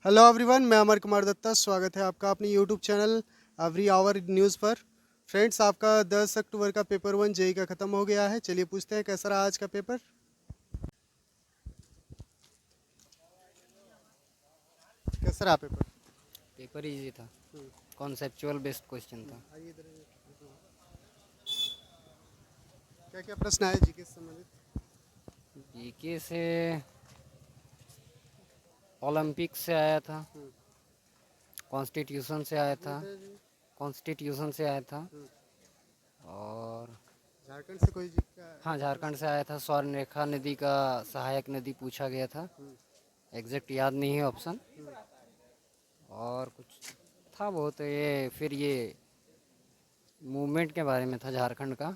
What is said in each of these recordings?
Hello everyone, मैं अमर कुमार दत्ता। स्वागत है आपका अपने YouTube channel every hour news पर। फ्रेंड्स, आपका 10 अक्टूबर का पेपर 1 जेई का ख़त्म हो गया है। चलिए पूछते हैं कैसा रहा आज का पेपर। कैसा रहा पेपर? पेपर इजी था। हम्म, कॉन्सेप्चुअल बेस्ड क्वेश्चन था। आइए इधर आइए। क्या क्या प्रश्न आए जीके से संबंधित? जीके से ओलंपिक से आया था, हम्म, कॉन्स्टिट्यूशन से आया था, इधर आइए। कॉन्स्टिट्यूशन से आया था हम्म, और झारखंड से कोई जी का हाँ, झारखंड से आया था। स्वर्णरेखा नदी का सहायक नदी पूछा गया था। हम्म, एग्जैक्ट याद नहीं है ऑप्शन। हम्म, और कुछ था बहुत, ये फिर ये मूवमेंट के बारे में था झारखंड का।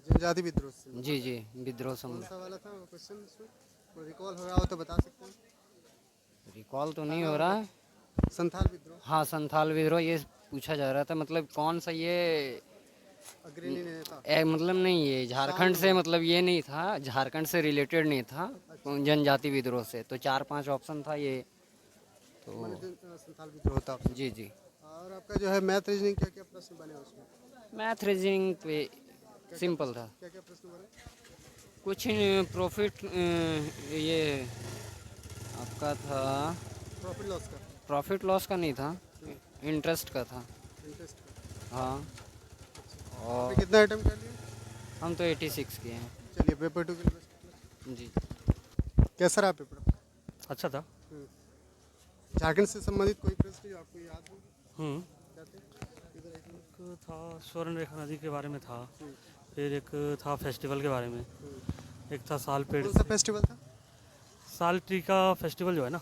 जनजाति विद्रोह से संबंधित। जी जी, विद्रोह कौन सम सा वाला था वो क्वेश्चन? इसमें कोई रिकॉल हो रहा हो तो बता सकते हैं। रिकॉल तो नहीं हाँ, हो रहा है। संथाल विद्रोह हाँ, संथाल विद्रोह ये पूछा जा रहा था। मतलब कौन सा ये अग्रणी नेता मतलब नहीं, ये साल झारखंड में से, हुआ। मतलब ये नहीं था, झारखंड से रिलेटेड नहीं था। अच्छा, जनजाति विद्रोह से तो 4-5 ऑप्शन था ये। तो मैंने संथाल विद्रोह था ऑप्शन। जी जी, और आपका जो है मैथ रीजनिंग, क्या क्या प्रश्न बने उसमें? मैथ रीजनिंग पे क्या क्या सिंपल प्रश्न, था। क्या क्या प्रश्न बने? कुछ प्रॉफिट, ये आपका था, प्रॉफिट लॉस का। प्रॉफिट लॉस का नहीं था, इंटरेस्ट का था। इंटरेस्ट का। हाँ। अच्छा, आपने और कितना अटेम्प्ट कर लिया? हम तो 86 किए हैं। चलिए पेपर 2 के लिए best of luck। जी। कैसा रहा पेपर? अच्छा था। हम्म, झारखंड से संबंधित कोई प्रश्न जो आपको याद हो? हम्म। क्या थे? इधर एक मिनट। एक था स्वर्ण रेखा नदी के बारे में था। हम्म, फिर एक था फेस्टिवल के बारे में। हम्म। एक था साल पेड़ कौन सा से। फेस्टिवल था? साल ट्री का फेस्टिवल जो है ना,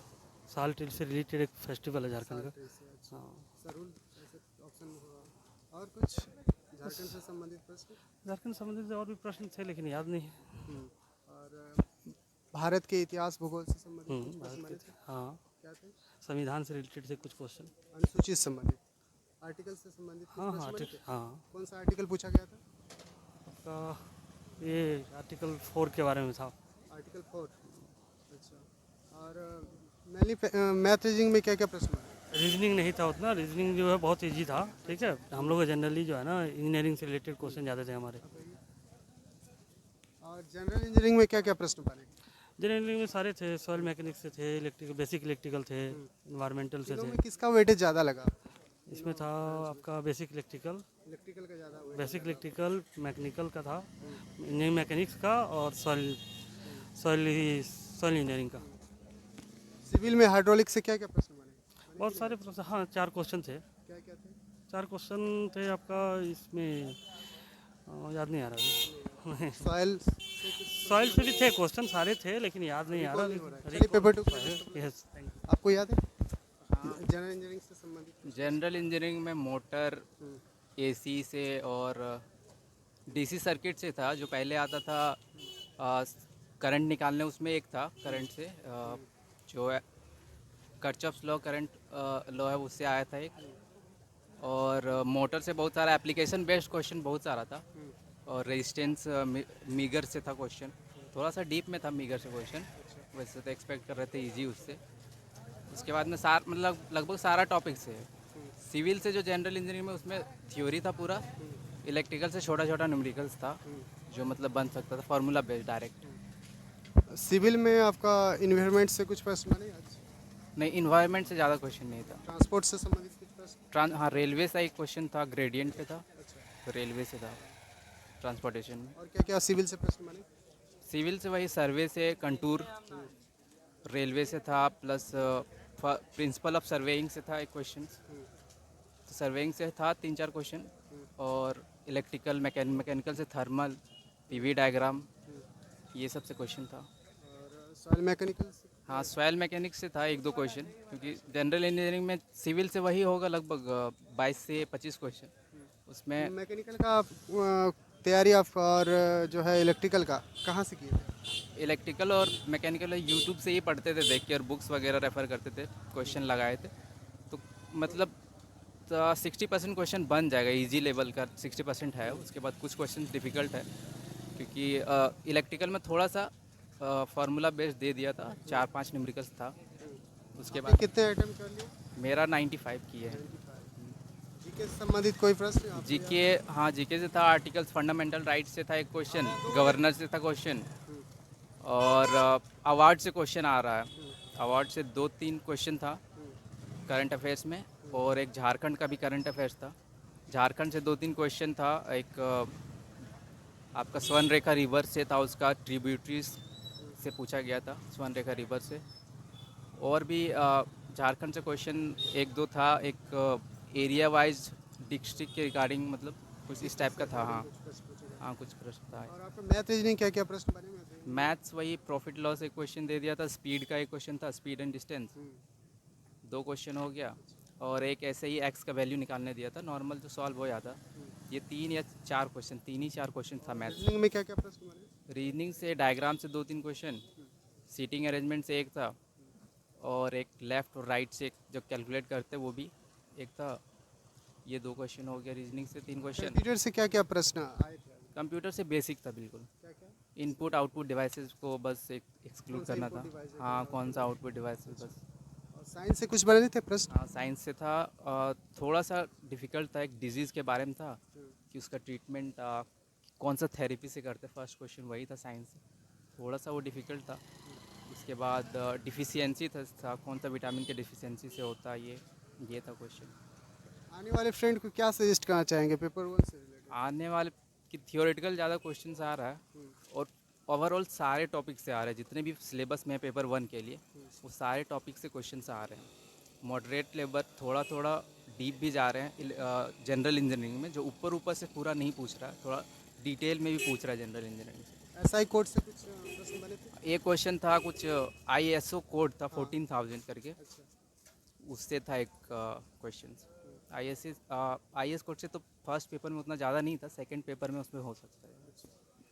साल ट्री से रिलेटेड एक फेस्टिवल है झारखंड साल का। ट्रेस से। अच्छा, हाँ। सरुल ऐसे ऑप्शन हुआ। और कुछ बस झारखंड से संबंधित प्रश्न? झारखंड संबंधित और भी प्रश्न थे लेकिन याद नहीं है। हम्म, और भारत के इतिहास भूगोल से संबंधित कुछ प्रश्न भारत के बने थे? हाँ, क्या थे? संविधान से रिलेटेड थे कुछ क्वेश्चन। अनुसूचित से संबंधित, आर्टिकल से संबंधित कुछ हाँ हाँ, प्रश्न बने ठीक थे? हाँ। कौन सा आर्टिकल पूछा गया था? आपका ये आर्टिकल 4 के बारे में था। आर्टिकल 4। अच्छा, और मैंने मैथ रीजनिंग में क्या क्या प्रश्न बने? रीजनिंग नहीं था उतना। रीजनिंग जो है बहुत इजी था। ठीक है, हम लोग जनरली जो है ना, इंजीनियरिंग से रिलेटेड क्वेश्चन ज़्यादा थे हमारे। आप आइए। और जनरल इंजीनियरिंग में क्या क्या प्रश्न बने? इंजीनियरिंग में सारे थे। सॉइल मैकेनिक्स से थे, इलेक्ट्रिकल, बेसिक इलेक्ट्रिकल थे, इन्वायरमेंटल से तीनों थे। में किसका वेटेज ज़्यादा लगा आपको? इसमें तीनों था ब्रांच में आपका बेसिक इलेक्ट्रिकल, इलेक्ट्रिकल का ज़्यादा वेटेज बेसिक लगा आपको? इलेक्ट्रिकल, मैकेनिकल का था, हम्म, इंजीनियरिंग मैकेनिक्स का, और सॉइल हम्म, सॉइल सॉइल इंजीनियरिंग का। सिविल में हाइड्रोलिक से क्या क्या प्रश्न बने? बने कि बहुत नहीं सारे बने? प्रश्न, हाँ 4 क्वेश्चन थे। क्या क्या थे? 4 क्वेश्चन थे आपका इसमें। याद नहीं आ नहीं यार। रहा अभी। सॉइल से कुछ सॉइल प्रश्न से भी बने? थे क्वेश्चन, सारे थे लेकिन याद नहीं आ रहा रिकॉल नहीं अभी। हो रहा है। चलिए रिकॉल पेपर 2 के लिए best of luck. Yes, thank you. आपको याद है हाँ, जनरल इंजीनियरिंग से संबंधित कुछ प्रश्न? जनरल इंजीनियरिंग में मोटर, हम्म, एसी से और डीसी सर्किट से था। जो पहले आता था करंट निकालने, उसमें एक था करंट से हम्म, जो है कर्चॉफ्स लॉ, करंट लॉ है, उससे आया था एक। और मोटर से बहुत सारा एप्लीकेशन बेस्ड क्वेश्चन बहुत सारा था। हम्म, और रेजिस्टेंस मीगर से था क्वेश्चन, थोड़ा सा डीप में था मीगर से क्वेश्चन। अच्छा, वैसे तो एक्सपेक्ट कर रहे थे इजी उससे। उसके बाद में मतलब लगभग सारा टॉपिक से है। हम्म, सिविल से जो जनरल इंजीनियरिंग में, उसमें थ्योरी था पूरा। हम्म, इलेक्ट्रिकल से छोटा छोटा न्यूमेरिकल्स था, हम्म, जो मतलब बन सकता था फार्मूला बेस्ड डायरेक्ट। सिविल में आपका इन्वायरमेंट से कुछ प्रश्न बने आज? नहीं, इन्वायरमेंट से ज़्यादा क्वेश्चन नहीं था। ट्रांसपोर्ट से संबंधित कुछ प्रश्न? हाँ, रेलवे से एक क्वेश्चन था, ग्रेडियंट पे था, अच्छा, तो रेलवे से था ट्रांसपोर्टेशन में। और क्या क्या सिविल से प्रश्न बने? सिविल से वही सर्वे से कंटूर, रेलवे से था, प्लस प्रिंसिपल ऑफ सर्वेइंग से था एक क्वेश्चन। तो सर्वेइंग से था 3-4 क्वेश्चन। और इलेक्ट्रिकल मैकेनिकल से थर्मल, पीवी डायग्राम, ये सब से क्वेश्चन था। और सॉइल मैकेनिकल से? हाँ, सॉयल मैकेनिक्स से था 1-2 क्वेश्चन, क्योंकि जनरल इंजीनियरिंग में सिविल से वही होगा लगभग 22 से 25 क्वेश्चन उसमें। मैकेनिकल का तैयारी आप और जो है इलेक्ट्रिकल का कहाँ से किए थे? इलेक्ट्रिकल और मैकेनिकल यूट्यूब से ही पढ़ते थे देख के, और बुक्स वगैरह रेफ़र करते थे, क्वेश्चन लगाए थे। तो मतलब 60% क्वेश्चन बन जाएगा, इजी लेवल का 60% है। उसके बाद कुछ क्वेश्चन डिफ़िकल्ट है, क्योंकि इलेक्ट्रिकल में थोड़ा सा फार्मूला बेस्ड दे दिया था, 4-5 न्यूमेरिकल्स था। उसके आपने बाद कितने अटेम्प्ट कर लिए? मेरा 95 की है। जीके से संबंधित कोई प्रश्न आपको जीके, हाँ जीके से था, आर्टिकल्स फंडामेंटल राइट से था एक क्वेश्चन, गवर्नर से था क्वेश्चन, और अवार्ड से क्वेश्चन आ रहा है। अवार्ड से 2-3 क्वेश्चन था करंट अफेयर्स में, और एक झारखंड का भी करंट अफेयर्स था। झारखंड से 2-3 क्वेश्चन था, एक आपका स्वर्ण रेखा रिवर से था, उसका ट्रिब्यूटरीज से पूछा गया था स्वर्ण रेखा रिवर से। और भी झारखंड से क्वेश्चन 1-2 था, एक एरिया वाइज डिस्ट्रिक्ट के रिगार्डिंग, मतलब कुछ इस टाइप का था। हाँ हाँ, कुछ प्रश्न था। और आपका मैथ रीजनिंग क्या क्या प्रश्न बने हुए थे? मैथ्स वही प्रॉफिट लॉस एक क्वेश्चन दे दिया था, स्पीड का एक क्वेश्चन था, स्पीड एंड डिस्टेंस, 2 क्वेश्चन हो गया, और एक ऐसे ही एक्स का वैल्यू निकालने दिया था, नॉर्मल जो सॉल्व हो जाता। ये 3 या 4 क्वेश्चन, 3 ही 4 क्वेश्चन था मैथ्स। रीजनिंग में क्या क्या प्रश्न बने? रीजनिंग से डायग्राम से 2-3 क्वेश्चन, सीटिंग अरेंजमेंट से एक था, और एक लेफ़्ट और राइट से जो कैलकुलेट करते वो भी एक था। ये 2 क्वेश्चन हो गया रीजनिंग से, 3 क्वेश्चन। कंप्यूटर से क्या क्या प्रश्न आए थे? कंप्यूटर से बेसिक था बिल्कुल, क्या क्या? इनपुट आउटपुट डिवाइसेस को बस एक एक्सक्लूड कौन सा करना input था। device है, हाँ, कौन सा आउटपुट डिवाइसेस बस। और साइंस से कुछ बने थे प्रश्न? हाँ, साइंस से था, थोड़ा सा डिफ़िकल्ट था, एक डिजीज़ के बारे में था कि उसका ट्रीटमेंट कौन सा थेरेपी से करते, फर्स्ट क्वेश्चन वही था साइंस से, थोड़ा सा वो डिफ़िकल्ट था। उसके बाद डिफिशियंसी था, कौन सा विटामिन के डिफिशियंसी से होता है, ये था क्वेश्चन। आने वाले फ्रेंड को क्या सजेस्ट करना चाहेंगे पेपर 1 से रिलेटेड? आने वाले की थियोरेटिकल ज़्यादा क्वेश्चंस आ रहा है, और ओवरऑल सारे टॉपिक से आ रहे हैं, जितने भी सिलेबस में पेपर 1 के लिए वो सारे टॉपिक से क्वेश्चंस आ रहे हैं। मॉडरेट लेवल, थोड़ा थोड़ा डीप भी जा रहे हैं जनरल इंजीनियरिंग में, जो ऊपर ऊपर से पूरा नहीं पूछ रहा है, थोड़ा डिटेल में भी पूछ रहा है जनरल इंजीनियरिंग से। एसआई कोड से कुछ प्रश्न बने थे? एक क्वेश्चन था कुछ ISO कोड था 14,000 करके, अच्छा। उससे था एक क्वेश्चन। IS कोड से तो फर्स्ट पेपर में उतना ज़्यादा नहीं था, सेकंड पेपर में उसमें हो सकता है।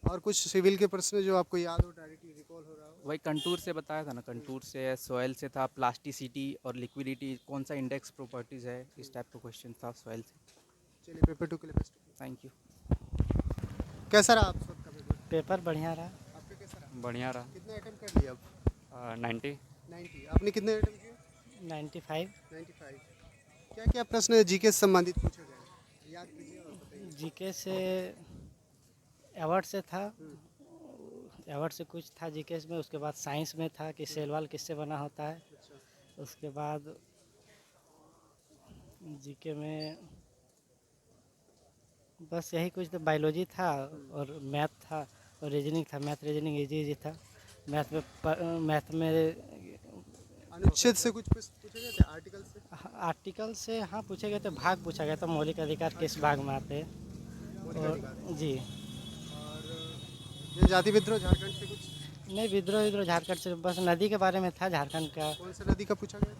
और कुछ सिविल के प्रश्न जो आपको याद हो, डायरेक्टली रिकॉल हो रहा हो? वही कंटूर से बताया था ना, कंटूर से, सॉइल से था, प्लास्टिसिटी और लिक्विडिटी, कौन सा इंडेक्स प्रॉपर्टीज़ है, इस टाइप का क्वेश्चन था सॉइल से। चलिए पेपर 2 के लिए बेस्ट। Thank you. कैसा रहा आप सबका पेपर? पेपर बढ़िया रहा। आपका कैसा रहा? बढ़िया रहा। कितने अटेम्प्ट कर लिए अब? 90। 90। आपने कितने अटेम्प्ट किए? 95। 95। क्या क्या प्रश्न जीके से संबंधित पूछे गए, याद कीजिए और बताइए। जीके से अवार्ड से था, अवार्ड से कुछ था जीके में। उसके बाद साइंस में था कि सेलवाल किससे बना होता है। उसके बाद जीके में बस यही कुछ, तो बायोलॉजी था और मैथ था और रीजनिंग था। मैथ रीजनिंग इजी था। मैथ में अनुच्छेद से कुछ प्रश्न पूछे गए थे, आर्टिकल से? आर्टिकल से हाँ पूछे गए थे, भाग पूछा गया था, मौलिक अधिकार किस भाग में आते हैं। और जी और जनजाति विद्रोह झारखंड से कुछ? नहीं, विद्रोह झारखंड से बस नदी के बारे में था, झारखंड का। कौन सा नदी का पूछा गया?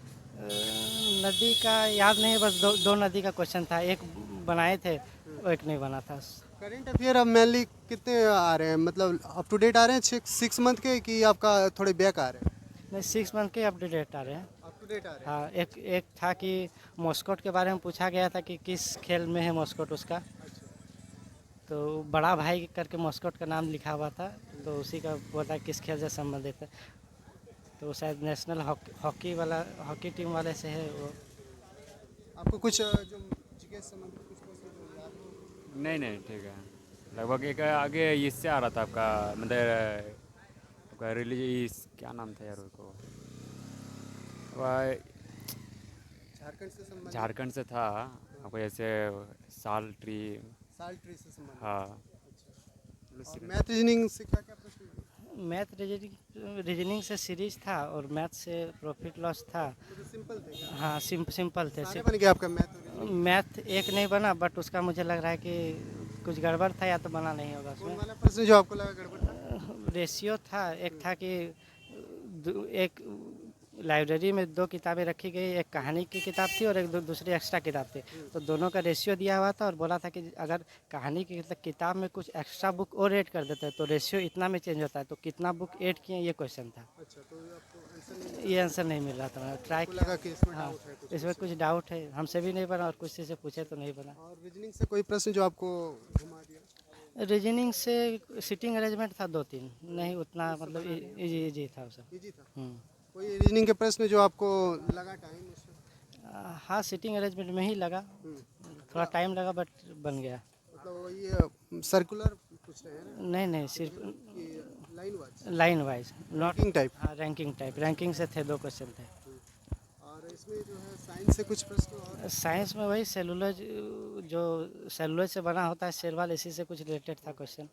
नदी का याद नहीं, बस दो नदी का क्वेश्चन था, एक बनाए थे और एक नहीं बना था। करंट अफेयर अब मेनली कितने आ रहे हैं, मतलब अप टू डेट आ रहे हैं 6 मंथ के, कि आपका थोड़े बैक आ रहे हैं? नहीं, 6 मंथ के अपडेट आ रहे हैं। अप टू डेट आ रहे हैं। हाँ, एक था कि मॉस्कोट के बारे में पूछा गया था कि किस खेल में है मॉस्कोट उसका। तो बड़ा भाई करके मॉस्कोट का नाम लिखा हुआ था, तो उसी का बोला किस खेल से संबंधित है। तो शायद नेशनल हॉकी टीम वाले से है वो। आपको कुछ जो जीके से संबंधित कुछ प्रश्न जो याद हो? नहीं ठीक है। लगभग एक आगे इससे आ रहा था आपका, मतलब आपका रिलीजियस क्या नाम था यार उसको, वह झारखंड से संबंधित? झारखंड से था आपको, जैसे साल ट्री। साल ट्री से संबंधित। हाँ। और मैथ रीजनिंग से क्या क्या प्रश्न हुए? मैथ रीजनिंग से सीरीज था और मैथ से प्रॉफिट लॉस था। तो सिंपल थे क्या? हाँ, सिंपल थे। सारे बन गया आपका मैथ और reasoning? मैथ एक नहीं बना, बट उसका मुझे लग रहा है कि कुछ गड़बड़ था या तो बना नहीं होगा कौन उसमें। वाला प्रश्न जो आपको लगा गड़बड़ था? रेशियो था, एक था कि एक लाइब्रेरी में 2 किताबें रखी गई, एक कहानी की किताब थी और एक दूसरी एक्स्ट्रा किताब थी। तो दोनों का रेशियो दिया हुआ था और बोला था कि अगर कहानी की किताब में कुछ एक्स्ट्रा बुक और ऐड कर देते हैं तो रेशियो इतना में चेंज होता है। तो कितना बुक ऐड किए ये क्वेश्चन था। अच्छा, तो आपको आंसर नहीं ये आंसर नहीं मिल रहा था, मैं ट्राई आपको लगा कि इसमें हाँ, डाउट है कुछ? इसमें कुछ डाउट है, हमसे भी नहीं बना और कुछ से पूछे तो नहीं बना। और रीजनिंग से कोई प्रश्न जो आपको घुमा दिया? रीजनिंग से सीटिंग अरेंजमेंट था 2-3, नहीं उतना, मतलब इजी था वो सब। इजी था। हम्म। कोई रीजनिंग के प्रश्न जो आपको लगा टाइम उसमें? हाँ सिटिंग अरेंजमेंट में ही लगा, थोड़ा टाइम लगा बट बन गया। मतलब ये सर्कुलर पूछ रहे हैं ना नहीं सिर्फ कि line wise line wise, not ranking type? हाँ रैंकिंग टाइप, रैंकिंग से थे 2 क्वेश्चन थे। और इसमें जो है साइंस से कुछ प्रश्न और साइंस में वही सेलुलोज, जो सेलुलोज से बना होता है सेल वाल, इसी से कुछ रिलेटेड था क्वेश्चन।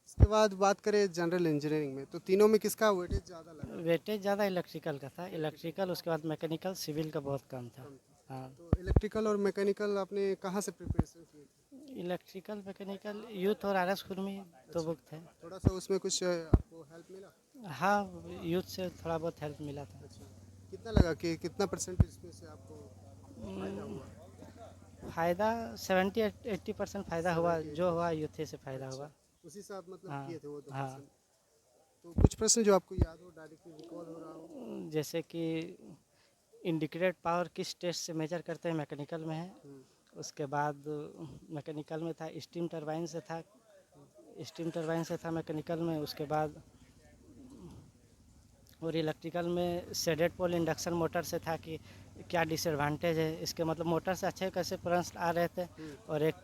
इसके बाद बात करें जनरल इंजीनियरिंग में, तो तीनों में किसका वेटेज ज़्यादा लगा? वेटेज ज़्यादा इलेक्ट्रिकल का था, इलेक्ट्रिकल उसके बाद मैकेनिकल, सिविल का बहुत कम था। हाँ तो इलेक्ट्रिकल और मैकेनिकल आपने कहाँ से प्रिपरेशन की थी? इलेक्ट्रिकल मैकेनिकल यूथ और आर एस खुरमी 2 बुक थे। थोड़ा सा उसमें कुछ आपको हेल्प मिला? हाँ यूथ से थोड़ा बहुत हेल्प मिला था। अच्छा, कितना लगा कि कितना परसेंटेज इसमें से आपको फायदा हुआ? फ़ायदा 70-80% फ़ायदा हुआ, जो हुआ यूथ से फ़ायदा हुआ। उसी से आप मतलब हाँ, किए थे वो 2%? हाँ। तो कुछ प्रश्न जो आपको याद हो, डायरेक्टली रिकॉल हो रहा हो? जैसे कि इंडिकेटेड पावर किस टेस्ट से मेजर करते हैं, मैकेनिकल में है। उसके बाद मैकेनिकल में था स्टीम टरबाइन से था, मैकेनिकल में। उसके बाद और इलेक्ट्रिकल में शेडेड पोल इंडक्शन मोटर से था कि क्या डिसएडवांटेज है इसके, मतलब मोटर से अच्छे कैसे प्रश्न आ रहे थे। और एक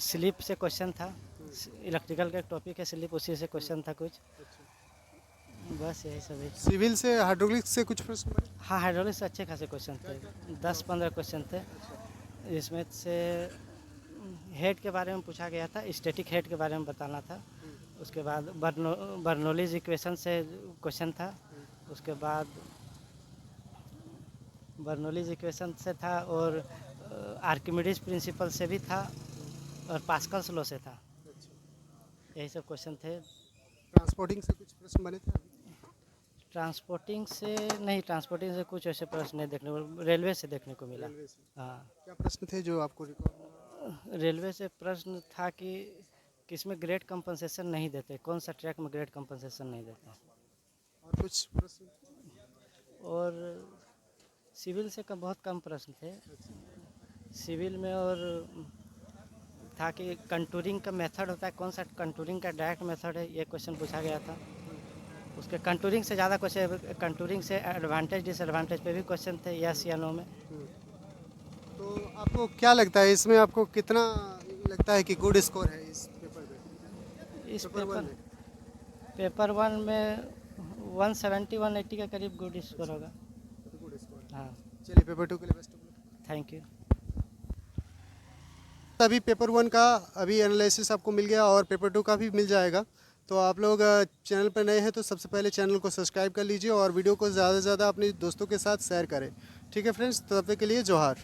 स्लिप से क्वेश्चन था, इलेक्ट्रिकल का एक टॉपिक है स्लिप, उसी से क्वेश्चन था कुछ। बस यही सब है। सिविल से हाइड्रोलिक्स से कुछ प्रश्न बने? हाँ हाइड्रोलिक से अच्छे खासे क्वेश्चन थे, 10-15 क्वेश्चन थे। इसमें से हेड के बारे में पूछा गया था, स्टैटिक हेड के बारे में बताना था। उसके बाद बर्नौलीज इक्वेशन से क्वेश्चन था। उसके बाद बर्नौलीज इक्वेशन से था, और आर्किमिडीज प्रिंसिपल से भी था, और पास्कल्स लॉ से था। यही सब क्वेश्चन थे। ट्रांसपोर्टिंग से कुछ प्रश्न बने थे? ट्रांसपोर्टिंग से नहीं, ट्रांसपोर्टिंग से कुछ ऐसे प्रश्न नहीं देखने को, रेलवे से देखने को मिला। रेलवे से हाँ क्या प्रश्न थे जो आपको रिकॉल? रेलवे से प्रश्न था कि किसमें ग्रेड कंपनसेशन नहीं देते, कौन सा ट्रैक में ग्रेड कंपनसेशन नहीं देते। और कुछ प्रश्न? और सिविल से बहुत कम प्रश्न थे सिविल में। और था कि कंटूरिंग का मेथड होता है, कौन सा कंटूरिंग का डायरेक्ट मेथड है, ये क्वेश्चन पूछा गया था। उसके कंटूरिंग से ज़्यादा क्वेश्चन, कंटूरिंग से एडवांटेज डिसएडवांटेज पे भी क्वेश्चन थे, यस या नो में। तो आपको क्या लगता है इसमें, आपको कितना लगता है कि गुड स्कोर है इस पेपर में? इस पेपर वन में? पेपर 1 में 170-180 के करीब गुड स्कोर होगा। Good score. हाँ चलिए पेपर 2 के लिए best of luck. Thank you. अभी पेपर 1 का अभी एनालिसिस आपको मिल गया और पेपर 2 का भी मिल जाएगा। तो आप लोग चैनल पर नए हैं तो सबसे पहले चैनल को सब्सक्राइब कर लीजिए और वीडियो को ज़्यादा से ज़्यादा अपने दोस्तों के साथ शेयर करें। ठीक है फ्रेंड्स, तब तक के लिए जोहार।